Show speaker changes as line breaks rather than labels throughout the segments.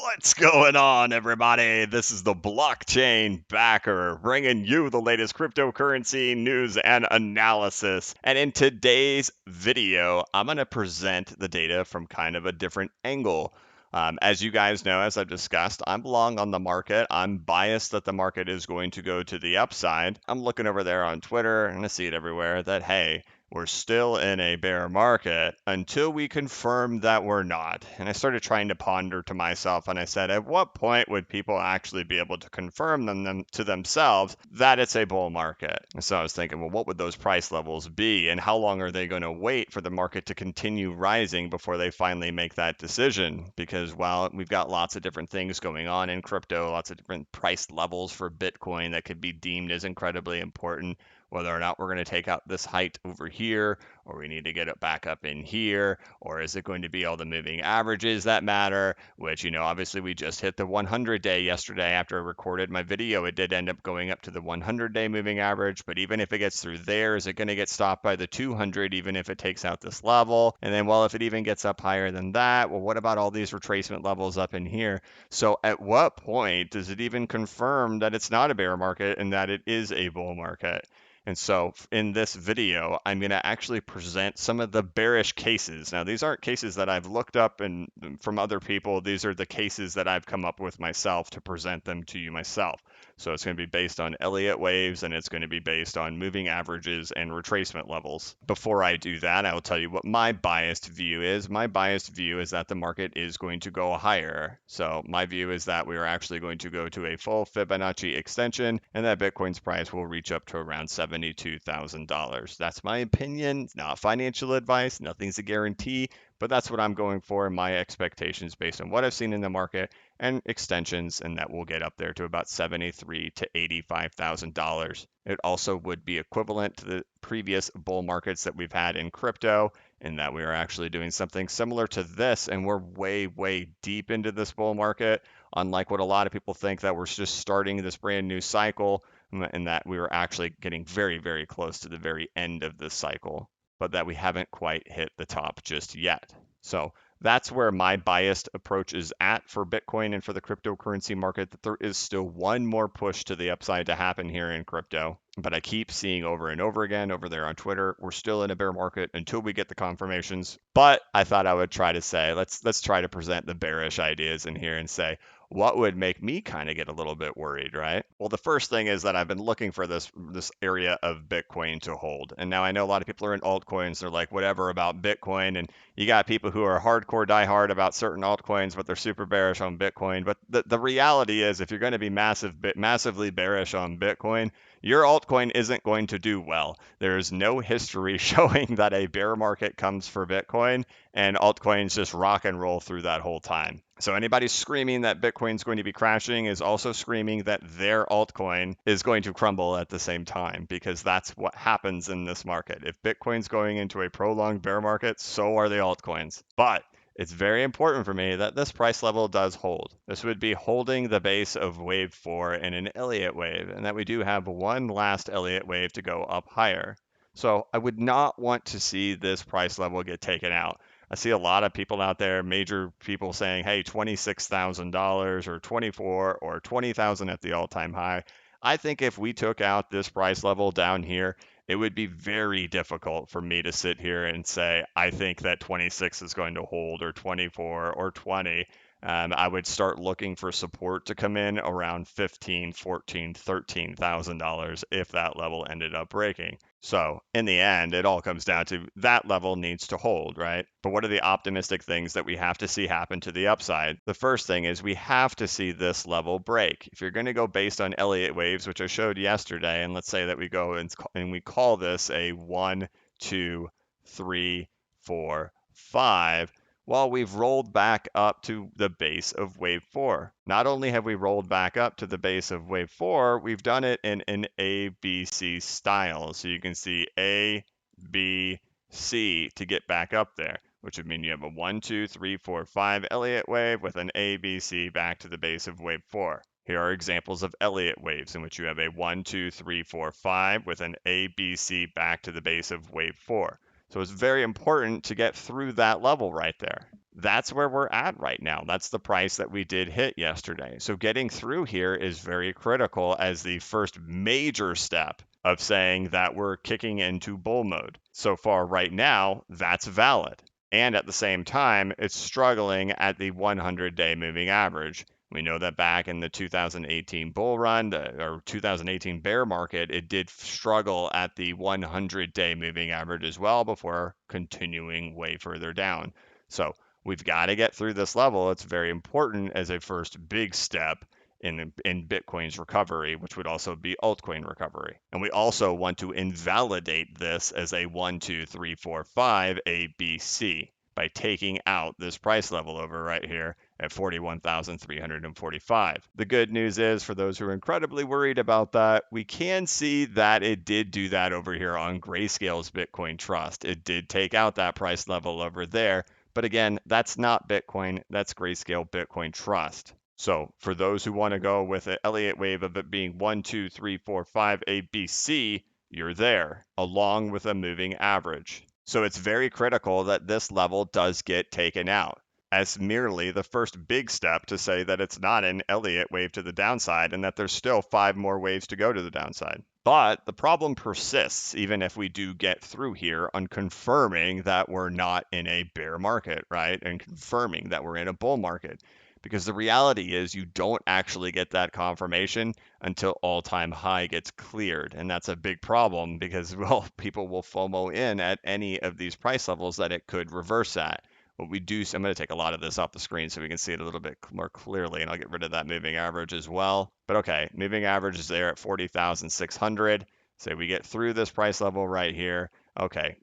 What's going on, everybody? This is the blockchain backer bringing you the latest cryptocurrency news and analysis. And in today's video, I'm going to present the data from kind of a different angle. As you guys know, as I've discussed, I'm long on the market. I'm biased that the market is going to go to the upside. I'm looking over there on Twitter and I see it everywhere that, hey, we're still in a bear market until we confirm that we're not. And I started trying to ponder to myself, and I said, at what point would people actually be able to confirm them to themselves that it's a bull market? And so I was thinking, well, what would those price levels be, and how long are they going to wait for the market to continue rising before they finally make that decision? Because while we've got lots of different things going on in crypto, lots of different price levels for Bitcoin that could be deemed as incredibly important, whether or not we're going to take out this height over here, or we need to get it back up in here, or is it going to be all the moving averages that matter, which, obviously we just hit the 100-day yesterday after I recorded my video. It did end up going up to the 100-day moving average, but even if it gets through there, is it going to get stopped by the 200 even if it takes out this level? And then, well, if it even gets up higher than that, well, what about all these retracement levels up in here? So at what point does it even confirm that it's not a bear market and that it is a bull market? And so in this video, I'm going to actually present some of the bearish cases. Now, these aren't cases that I've looked up and from other people. These are the cases that I've come up with myself to present them to you myself. So it's going to be based on Elliott waves, and it's going to be based on moving averages and retracement levels. Before I do that, I will tell you what my biased view is. My biased view is that the market is going to go higher. So my view is that we are actually going to go to a full Fibonacci extension, and that Bitcoin's price will reach up to around $72,000. That's my opinion. It's not financial advice. Nothing's a guarantee, but that's what I'm going for in my expectations based on what I've seen in the market and extensions, and that will get up there to about $73,000 to $85,000. It also would be equivalent to the previous bull markets that we've had in crypto, in that we are actually doing something similar to this, and we're way, way deep into this bull market, unlike what a lot of people think, that we're just starting this brand new cycle, and that we were actually getting very, very close to the very end of this cycle, but that we haven't quite hit the top just yet. So that's where my biased approach is at for Bitcoin and for the cryptocurrency market, that there is still one more push to the upside to happen here in crypto. But I keep seeing over and over again over there on Twitter, we're still in a bear market until we get the confirmations. But I thought I would try to say, let's try to present the bearish ideas in here and say, what would make me kind of get a little bit worried, right? Well, the first thing is that I've been looking for this area of Bitcoin to hold. And now I know a lot of people are in altcoins. They're like, whatever about Bitcoin. And you got people who are hardcore diehard about certain altcoins, but they're super bearish on Bitcoin. But the reality is, if you're going to be massively bearish on Bitcoin, your altcoin isn't going to do well. There's no history showing that a bear market comes for Bitcoin and altcoins just rock and roll through that whole time. So anybody screaming that Bitcoin's going to be crashing is also screaming that their altcoin is going to crumble at the same time, because that's what happens in this market. If Bitcoin's going into a prolonged bear market, so are the altcoins. But it's very important for me that this price level does hold. This would be holding the base of wave 4 in an Elliott wave, and that we do have one last Elliott wave to go up higher. So I would not want to see this price level get taken out. I see a lot of people out there, major people saying, hey, $26,000 or 24 or 20,000 at the all-time high. I think if we took out this price level down here, it would be very difficult for me to sit here and say, I think that 26 is going to hold, or 24 or 20. I would start looking for support to come in around $15,000, $14,000, $13,000 if that level ended up breaking. So in the end, it all comes down to that level needs to hold, right? But what are the optimistic things that we have to see happen to the upside? The first thing is we have to see this level break. If you're going to go based on Elliott waves, which I showed yesterday, and let's say that we go and we call this a 1, 2, 3, 4, 5, well, we've rolled back up to the base of wave 4. Not only have we rolled back up to the base of wave 4, we've done it in an ABC style. So you can see A, B, C to get back up there, which would mean you have a 1, 2, 3, 4, 5 Elliott wave with an A, B, C back to the base of wave 4. Here are examples of Elliott waves in which you have a 1, 2, 3, 4, 5 with an A, B, C back to the base of wave 4. So it's very important to get through that level right there. that's where we're at right now. That's the price that we did hit yesterday. So getting through here is very critical as the first major step of saying that we're kicking into bull mode. So far right now, that's valid. And at the same time, it's struggling at the 100-day moving average. We know that back in the 2018 bull run or 2018 bear market, it did struggle at the 100-day moving average as well before continuing way further down. So we've got to get through this level. It's very important as a first big step in Bitcoin's recovery, which would also be altcoin recovery. And we also want to invalidate this as a 1, 2, 3, 4, 5 ABC by taking out this price level over right here at 41,345. The good news is, for those who are incredibly worried about that, we can see that it did do that over here on Grayscale's Bitcoin Trust. It did take out that price level over there. But again, that's not Bitcoin, that's Grayscale Bitcoin Trust. So for those who want to go with an Elliott wave of it being 1, 2, 3, 4, 5 ABC, you're there, along with a moving average. So it's very critical that this level does get taken out as merely the first big step to say that it's not an Elliott wave to the downside and that there's still 5 more waves to go to the downside. But the problem persists even if we do get through here on confirming that we're not in a bear market, right? And confirming that we're in a bull market. Because the reality is you don't actually get that confirmation until all-time high gets cleared. And that's a big problem because, well, people will FOMO in at any of these price levels that it could reverse at. What we do, I'm going to take a lot of this off the screen so we can see it a little bit more clearly, and I'll get rid of that moving average as well. But okay, moving average is there at 40,600. Say we get through this price level right here. Okay,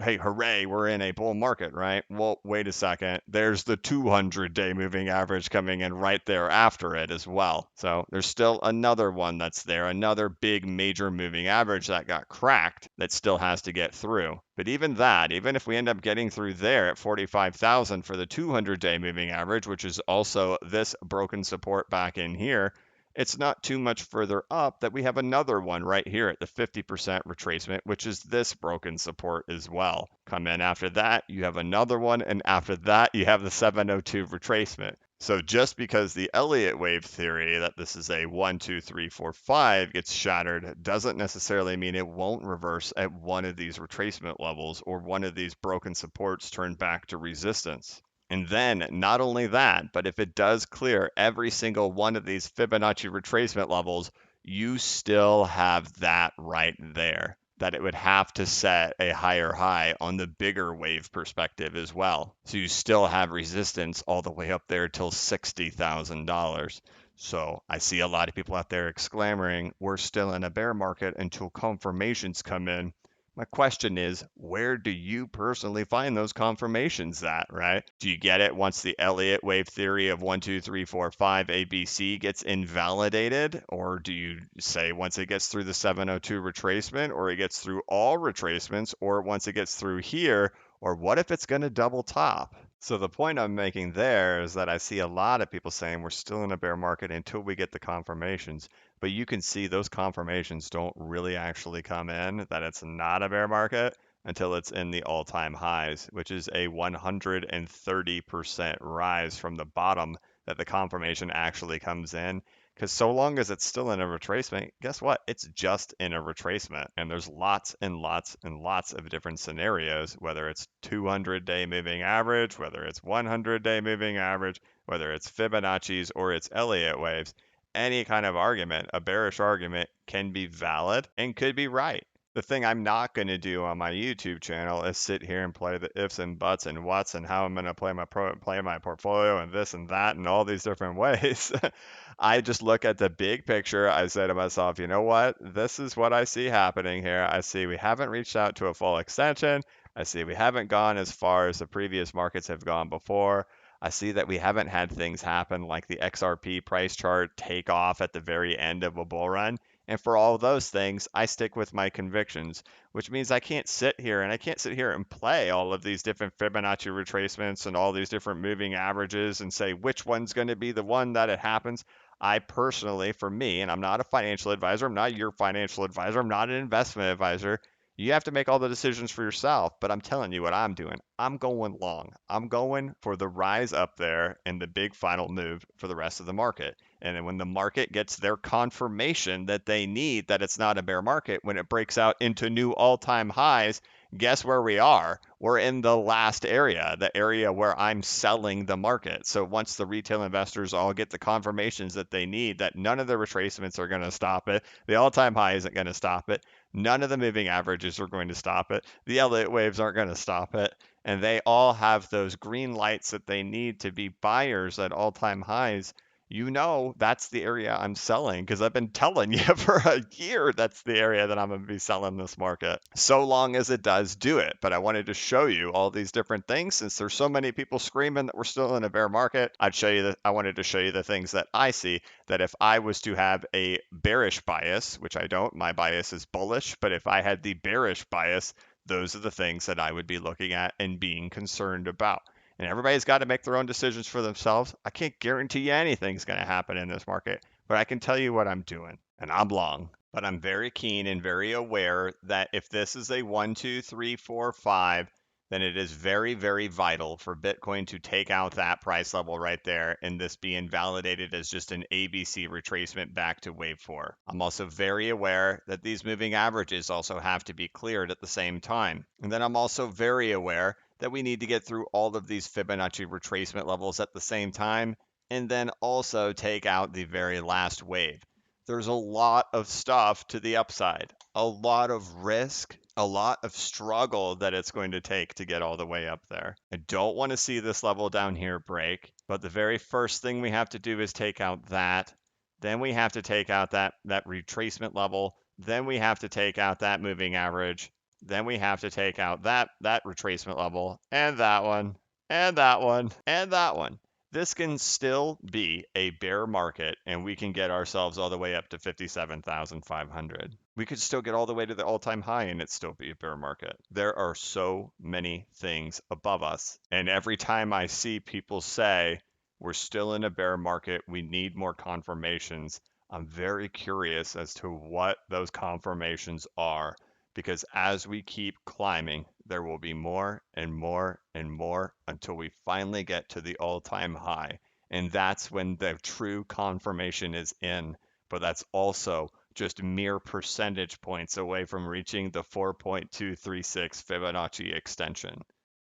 hey, hooray, we're in a bull market, right? Well, wait a second. There's the 200-day moving average coming in right there after it as well. So there's still another one that's there, another big major moving average that got cracked that still has to get through. But even that, even if we end up getting through there at 45,000 for the 200-day moving average, which is also this broken support back in here, it's not too much further up that we have another one right here at the 50% retracement, which is this broken support as well. Come in after that, you have another one, and after that, you have the 702 retracement. So just because the Elliott wave theory that this is a 1, 2, 3, 4, 5 gets shattered doesn't necessarily mean it won't reverse at one of these retracement levels or one of these broken supports turn back to resistance. And then not only that, but if it does clear every single one of these Fibonacci retracement levels, you still have that right there, that it would have to set a higher high on the bigger wave perspective as well. So you still have resistance all the way up there till $60,000. So I see a lot of people out there exclaiming, we're still in a bear market until confirmations come in. My question is, where do you personally find those confirmations at, right? Do you get it once the Elliott wave theory of 1, 2, 3, 4, 5 ABC gets invalidated? Or do you say once it gets through the 702 retracement, or it gets through all retracements, or once it gets through here, or what if it's going to double top? So the point I'm making there is that I see a lot of people saying we're still in a bear market until we get the confirmations. But you can see those confirmations don't really actually come in that it's not a bear market until it's in the all-time highs, which is a 130% rise from the bottom that the confirmation actually comes in. Because so long as it's still in a retracement, guess what? It's just in a retracement. And there's lots and lots and lots of different scenarios, whether it's 200-day moving average, whether it's 100-day moving average, whether it's Fibonacci's or it's Elliott waves. Any kind of argument, a bearish argument, can be valid and could be right. The thing I'm not going to do on my YouTube channel is sit here and play the ifs and buts and whats and how I'm going to play my portfolio and this and that and all these different ways. I just look at the big picture. I say to myself, you know what? This is what I see happening here. I see we haven't reached out to a full extension. I see we haven't gone as far as the previous markets have gone before. I see that we haven't had things happen like the XRP price chart take off at the very end of a bull run. And for all those things, I stick with my convictions, which means I can't sit here and play all of these different Fibonacci retracements and all these different moving averages and say which one's going to be the one that it happens. I personally, for me, and I'm not a financial advisor, I'm not your financial advisor, I'm not an investment advisor. You have to make all the decisions for yourself, but I'm telling you what I'm doing. I'm going long. I'm going for the rise up there and the big final move for the rest of the market. And then when the market gets their confirmation that they need, that it's not a bear market, when it breaks out into new all-time highs, guess where we are? We're in the last area, the area where I'm selling the market. So once the retail investors all get the confirmations that they need, that none of the retracements are going to stop it, the all-time high isn't going to stop it, none of the moving averages are going to stop it, the Elliott waves aren't going to stop it, and they all have those green lights that they need to be buyers at all-time highs, you know that's the area I'm selling because I've been telling you for a year that's the area that I'm going to be selling this market. So long as it does do it. But I wanted to show you all these different things since there's so many people screaming that we're still in a bear market. I wanted to show you the things that I see, that if I was to have a bearish bias, which I don't, my bias is bullish, but if I had the bearish bias, those are the things that I would be looking at and being concerned about. And everybody's got to make their own decisions for themselves. I can't guarantee you anything's going to happen in this market, but I can tell you what I'm doing. And I'm long, but I'm very keen and very aware that if this is a 1, 2, 3, 4, 5, then it is very, very vital for Bitcoin to take out that price level right there and this be invalidated as just an ABC retracement back to wave 4. I'm also very aware that these moving averages also have to be cleared at the same time. And then I'm also very aware that we need to get through all of these Fibonacci retracement levels at the same time, and then also take out the very last wave. There's a lot of stuff to the upside, a lot of risk, a lot of struggle that it's going to take to get all the way up there. I don't want to see this level down here break, but the very first thing we have to do is take out that. Then we have to take out that retracement level. Then we have to take out that moving average. Then we have to take out that retracement level, and that one, and that one, and that one. This can still be a bear market, and we can get ourselves all the way up to 57,500. We could still get all the way to the all-time high and it still be a bear market. There are so many things above us, and every time I see people say, we're still in a bear market, we need more confirmations, I'm very curious as to what those confirmations are. Because as we keep climbing, there will be more and more and more until we finally get to the all-time high. And that's when the true confirmation is in. But that's also just mere percentage points away from reaching the 4.236 Fibonacci extension.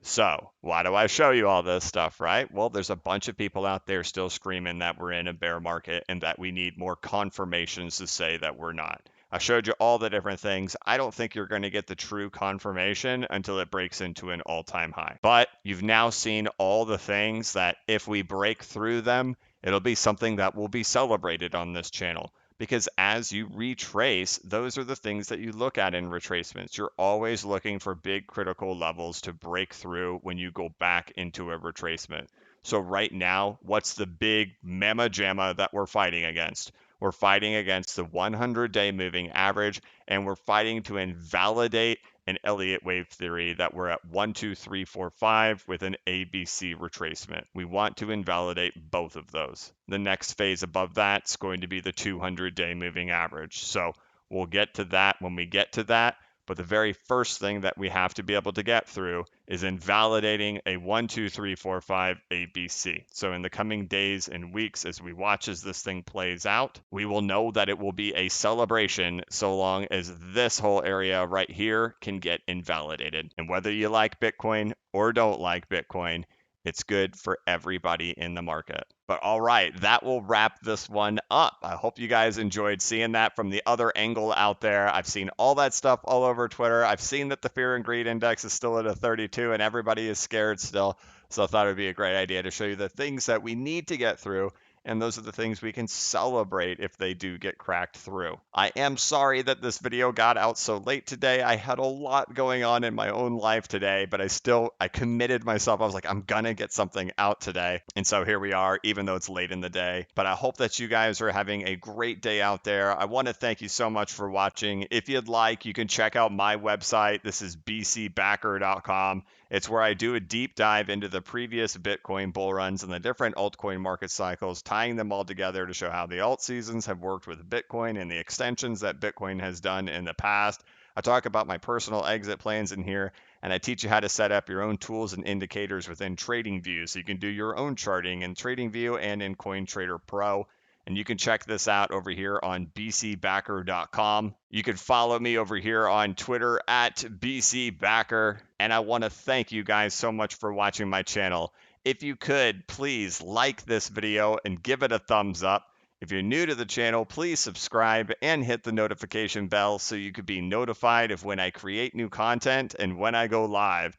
So, why do I show you all this stuff, right? Well, there's a bunch of people out there still screaming that we're in a bear market and that we need more confirmations to say that we're not. I showed you all the different things. I don't think you're going to get the true confirmation until it breaks into an all-time high. But you've now seen all the things that if we break through them, it'll be something that will be celebrated on this channel. Because as you retrace, those are the things that you look at in retracements. You're always looking for big critical levels to break through when you go back into a retracement. So right now, what's the big mamma jamma that we're fighting against? We're fighting against the 100-day moving average, and we're fighting to invalidate an Elliott wave theory that we're at 1, 2, 3, 4, 5 with an ABC retracement. We want to invalidate both of those. The next phase above that's going to be the 200-day moving average. So we'll get to that when we get to that. But the very first thing that we have to be able to get through is invalidating a 1, 2, 3, 4, 5 ABC. So in the coming days and weeks, as we watch as this thing plays out, we will know that it will be a celebration so long as this whole area right here can get invalidated. And whether you like Bitcoin or don't like Bitcoin, it's good for everybody in the market. But all right, that will wrap this one up. I hope you guys enjoyed seeing that from the other angle out there. I've seen all that stuff all over Twitter. I've seen that the fear and greed index is still at a 32 and everybody is scared still. So I thought it would be a great idea to show you the things that we need to get through. And those are the things we can celebrate if they do get cracked through. I am sorry that this video got out so late today. I had a lot going on in my own life today, but I committed myself. I was like, I'm gonna get something out today. And so here we are, even though it's late in the day. But I hope that you guys are having a great day out there. I want to thank you so much for watching. If you'd like, you can check out my website. This is bcbacker.com. It's where I do a deep dive into the previous Bitcoin bull runs and the different altcoin market cycles, tying them all together to show how the alt seasons have worked with Bitcoin and the extensions that Bitcoin has done in the past. I talk about my personal exit plans in here, and I teach you how to set up your own tools and indicators within TradingView so you can do your own charting in TradingView and in CoinTrader Pro. And you can check this out over here on bcbacker.com. You can follow me over here on Twitter at bcbacker. And I want to thank you guys so much for watching my channel. If you could, please like this video and give it a thumbs up. If you're new to the channel, please subscribe and hit the notification bell so you could be notified of when I create new content and when I go live.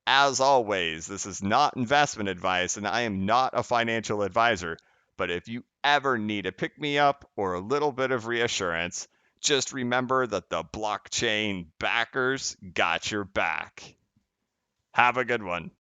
As always, this is not investment advice and I am not a financial advisor. But if you ever need a pick me up or a little bit of reassurance, just remember that the blockchain backers got your back. Have a good one.